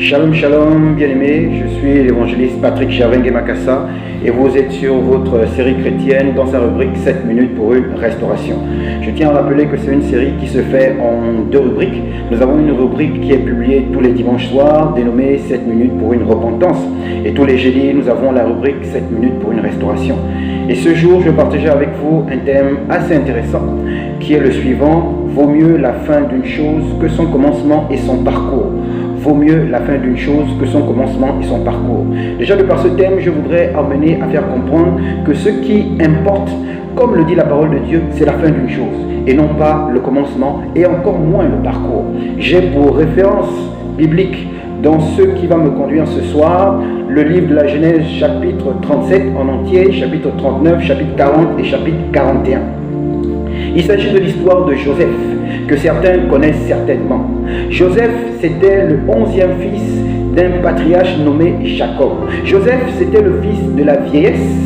Shalom, shalom, bien-aimés, je suis l'évangéliste Patrick Gervengue Makassa et vous êtes sur votre série chrétienne dans sa rubrique 7 minutes pour une restauration. Je tiens à rappeler que c'est une série qui se fait en 2 rubriques. Nous avons une rubrique qui est publiée tous les dimanches soirs, dénommée 7 minutes pour une repentance. Et tous les jeudis, nous avons la rubrique 7 minutes pour une restauration. Et ce jour, je vais partager avec vous un thème assez intéressant qui est le suivant: vaut mieux la fin d'une chose que son commencement et son parcours. Vaut mieux la fin d'une chose que son commencement et son parcours. Déjà, de par ce thème, je voudrais amener à faire comprendre que ce qui importe, comme le dit la parole de Dieu, c'est la fin d'une chose et non pas le commencement et encore moins le parcours. J'ai pour référence biblique dans ce qui va me conduire ce soir le livre de la Genèse chapitre 37 en entier, chapitre 39, chapitre 40 et chapitre 41. Il s'agit de l'histoire de Joseph, que certains connaissent certainement. Joseph, c'était le 11e fils d'un patriarche nommé Jacob. Joseph, c'était le fils de la vieillesse.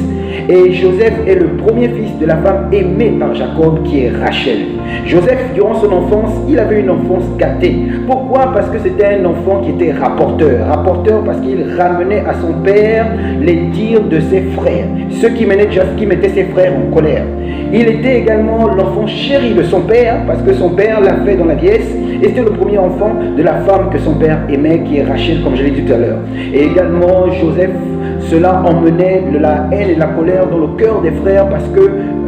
Et Joseph est le premier fils de la femme aimée par Jacob, qui est Rachel. Joseph, durant son enfance, il avait une enfance gâtée. Pourquoi? Parce que c'était un enfant qui était rapporteur. Rapporteur parce qu'il ramenait à son père les dires de ses frères, ce qui mettait ses frères en colère. Il était également l'enfant chéri de son père, parce que son père l'a fait dans la vieillesse, et c'était le premier enfant de la femme que son père aimait, qui est Rachel, comme je l'ai dit tout à l'heure. Et également, Joseph, cela emmenait de la haine et de la colère dans le cœur des frères, parce que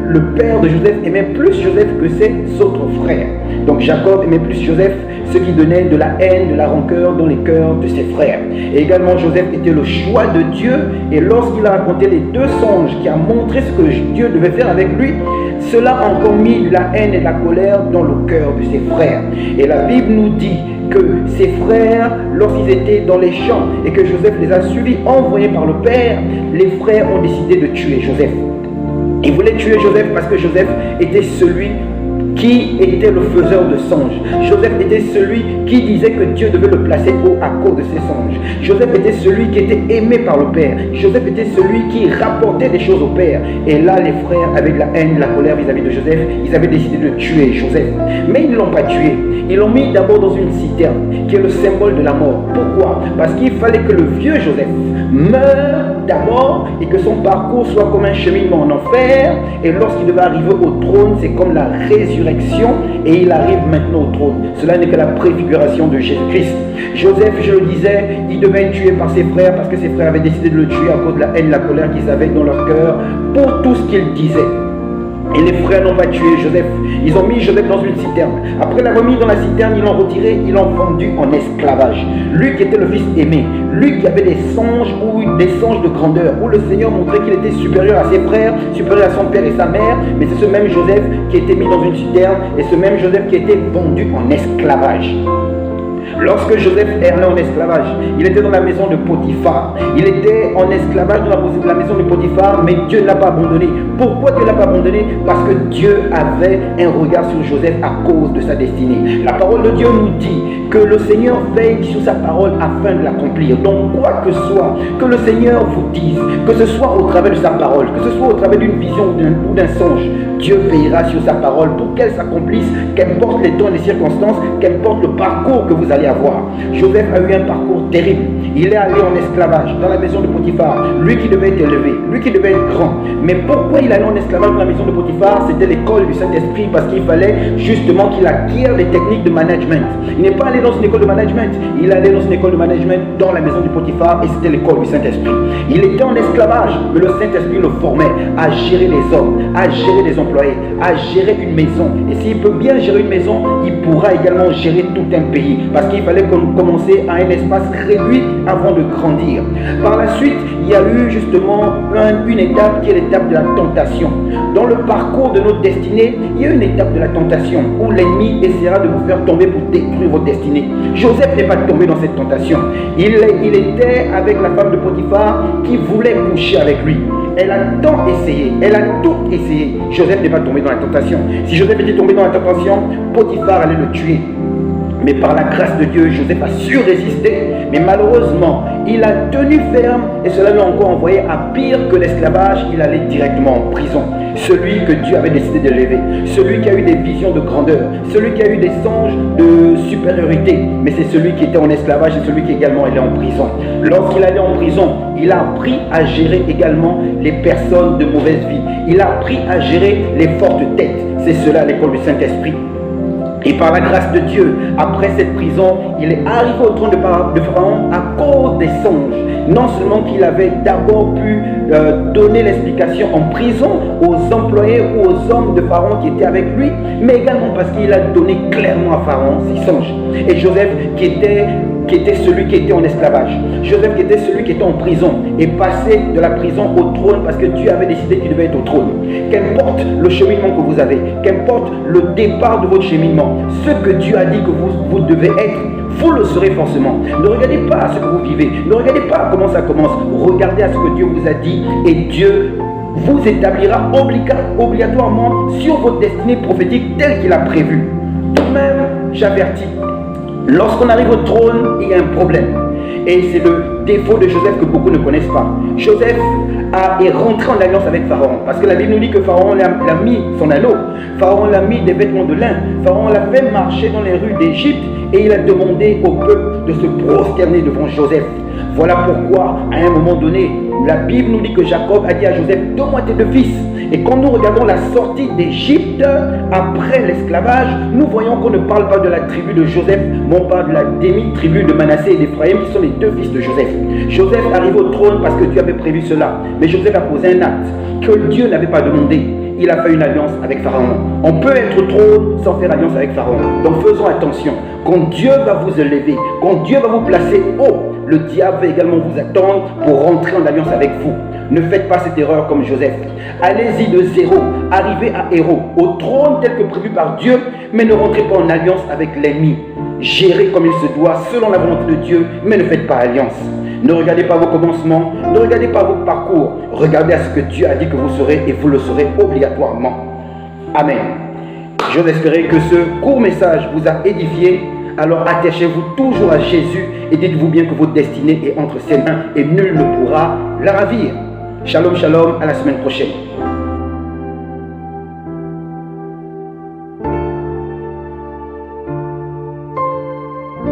le père de Joseph aimait plus Joseph que ses autres frères. Donc Jacob aimait plus Joseph, ce qui donnait de la haine, de la rancœur dans les cœurs de ses frères. Et également, Joseph était le choix de Dieu, et lorsqu'il a raconté les 2 songes qui a montré ce que Dieu devait faire avec lui, cela a encore mis de la haine et de la colère dans le cœur de ses frères. Et la Bible nous dit que ses frères, lorsqu'ils étaient dans les champs et que Joseph les a suivis, envoyés par le père, les frères ont décidé de tuer Joseph. Ils voulaient tuer Joseph parce que Joseph était celui qui était le faiseur de songes. Joseph était celui qui disait que Dieu devait le placer haut à cause de ses songes. Joseph était celui qui était aimé par le Père. Joseph était celui qui rapportait des choses au Père. Et là, les frères, avec la haine, la colère vis-à-vis de Joseph, ils avaient décidé de tuer Joseph. Mais ils ne l'ont pas tué. Ils l'ont mis d'abord dans une citerne, qui est le symbole de la mort. Pourquoi? Parce qu'il fallait que le vieux Joseph meure d'abord et que son parcours soit comme un cheminement en enfer. Et lorsqu'il devait arriver au trône, c'est comme la résurrection. Et il arrive maintenant au trône. Cela n'est que la préfiguration de Jésus-Christ. Joseph, je le disais, il devait être tué par ses frères parce que ses frères avaient décidé de le tuer à cause de la haine et la colère qu'ils avaient dans leur cœur pour tout ce qu'il disait. Et les frères n'ont pas tué Joseph. Ils ont mis Joseph dans une citerne. Après l'avoir mis dans la citerne, ils l'ont retiré, ils l'ont vendu en esclavage. Lui qui était le fils aimé, lui qui avait des songes ou des songes de grandeur, où le Seigneur montrait qu'il était supérieur à ses frères, supérieur à son père et sa mère. Mais c'est ce même Joseph qui a été mis dans une citerne et ce même Joseph qui a été vendu en esclavage. Lorsque Joseph est allé en esclavage, il était dans la maison de Potiphar. Il était en esclavage dans la maison de Potiphar, mais Dieu ne l'a pas abandonné. Pourquoi Dieu ne l'a pas abandonné? Parce que Dieu avait un regard sur Joseph à cause de sa destinée. La parole de Dieu nous dit que le Seigneur veille sur sa parole afin de l'accomplir. Donc quoi que soit, que le Seigneur vous dise, que ce soit au travers de sa parole, que ce soit au travers d'une vision ou d'un songe, Dieu veillera sur sa parole pour qu'elle s'accomplisse, qu'importe les temps et les circonstances, qu'importe le parcours que vous allez avoir. Joseph a eu un parcours terrible. Il est allé en esclavage dans la maison de Potiphar. Lui qui devait être élevé, lui qui devait être grand. Mais pourquoi il allait en esclavage dans la maison de Potiphar? C'était l'école du Saint-Esprit, parce qu'il fallait justement qu'il acquiert les techniques de management. Il n'est pas allé dans une école de management. Il est allé dans une école de management dans la maison de Potiphar et c'était l'école du Saint-Esprit. Il était en esclavage, mais le Saint-Esprit le formait à gérer les hommes, à gérer les employés, à gérer une maison. Et s'il peut bien gérer une maison, il pourra également gérer tout un pays, parce qu'il fallait commencer à un espace réduit avant de grandir. Par la suite, il y a eu justement une étape qui est l'étape de la tentation. Dans le parcours de notre destinée, il y a une étape de la tentation où l'ennemi essaiera de vous faire tomber pour détruire votre destinée. Joseph n'est pas tombé dans cette tentation. Il était avec la femme de Potiphar qui voulait coucher avec lui. Elle a tant essayé, elle a tout essayé. Joseph n'est pas tombé dans la tentation. Si Joseph était tombé dans la tentation, Potiphar allait le tuer. Mais par la grâce de Dieu, Joseph a su résister. Mais malheureusement, il a tenu ferme et cela l'a encore envoyé à pire que l'esclavage. Il allait directement en prison. Celui que Dieu avait décidé de lever, celui qui a eu des visions de grandeur, celui qui a eu des songes de supériorité supériorité, mais c'est celui qui était en esclavage, c'est celui qui également allait en prison. Lorsqu'il allait en prison, il a appris à gérer également les personnes de mauvaise vie. Il a appris à gérer les fortes têtes. C'est cela à l'école du Saint-Esprit. Et par la grâce de Dieu, après cette prison, il est arrivé au trône de Pharaon à cause des songes. Non seulement qu'il avait d'abord pu donner l'explication en prison aux employés ou aux hommes de Pharaon qui étaient avec lui, mais également parce qu'il a donné clairement à Pharaon ses songes. Et Joseph qui était celui qui était en esclavage. Joseph qui était celui qui était en prison et passé de la prison au trône parce que Dieu avait décidé qu'il devait être au trône. Qu'importe le cheminement que vous avez, qu'importe le départ de votre cheminement, ce que Dieu a dit que vous devez être, vous le serez forcément. Ne regardez pas à ce que vous vivez, ne regardez pas comment ça commence, regardez à ce que Dieu vous a dit et Dieu vous établira obligatoirement sur votre destinée prophétique telle qu'il a prévu. Tout de même, j'avertis, lorsqu'on arrive au trône, il y a un problème. Et c'est le défaut de Joseph que beaucoup ne connaissent pas. Joseph est rentré en alliance avec Pharaon. Parce que la Bible nous dit que Pharaon l'a mis son anneau. Pharaon l'a mis des vêtements de lin. Pharaon l'a fait marcher dans les rues d'Égypte. Et il a demandé au peuple de se prosterner devant Joseph. Voilà pourquoi, à un moment donné, la Bible nous dit que Jacob a dit à Joseph, donne-moi tes deux fils. Et quand nous regardons la sortie d'Égypte, après l'esclavage, nous voyons qu'on ne parle pas de la tribu de Joseph, mais on parle de la demi-tribu de Manassé et d'Éphraïm, qui sont les deux fils de Joseph. Joseph arrive au trône parce que Dieu avait prévu cela. Mais Joseph a posé un acte que Dieu n'avait pas demandé. Il a fait une alliance avec Pharaon. On peut être au trône sans faire alliance avec Pharaon. Donc faisons attention. Quand Dieu va vous élever, quand Dieu va vous placer haut, le diable va également vous attendre pour rentrer en alliance avec vous. Ne faites pas cette erreur comme Joseph. Allez-y de zéro, arrivez à héros, au trône tel que prévu par Dieu, mais ne rentrez pas en alliance avec l'ennemi. Gérez comme il se doit, selon la volonté de Dieu, mais ne faites pas alliance. Ne regardez pas vos commencements, ne regardez pas vos parcours. Regardez à ce que Dieu a dit que vous serez et vous le serez obligatoirement. Amen. J'ose espérer que ce court message vous a édifié. Alors attachez-vous toujours à Jésus et dites-vous bien que votre destinée est entre ses mains et nul ne pourra la ravir. Shalom, shalom, à la semaine prochaine.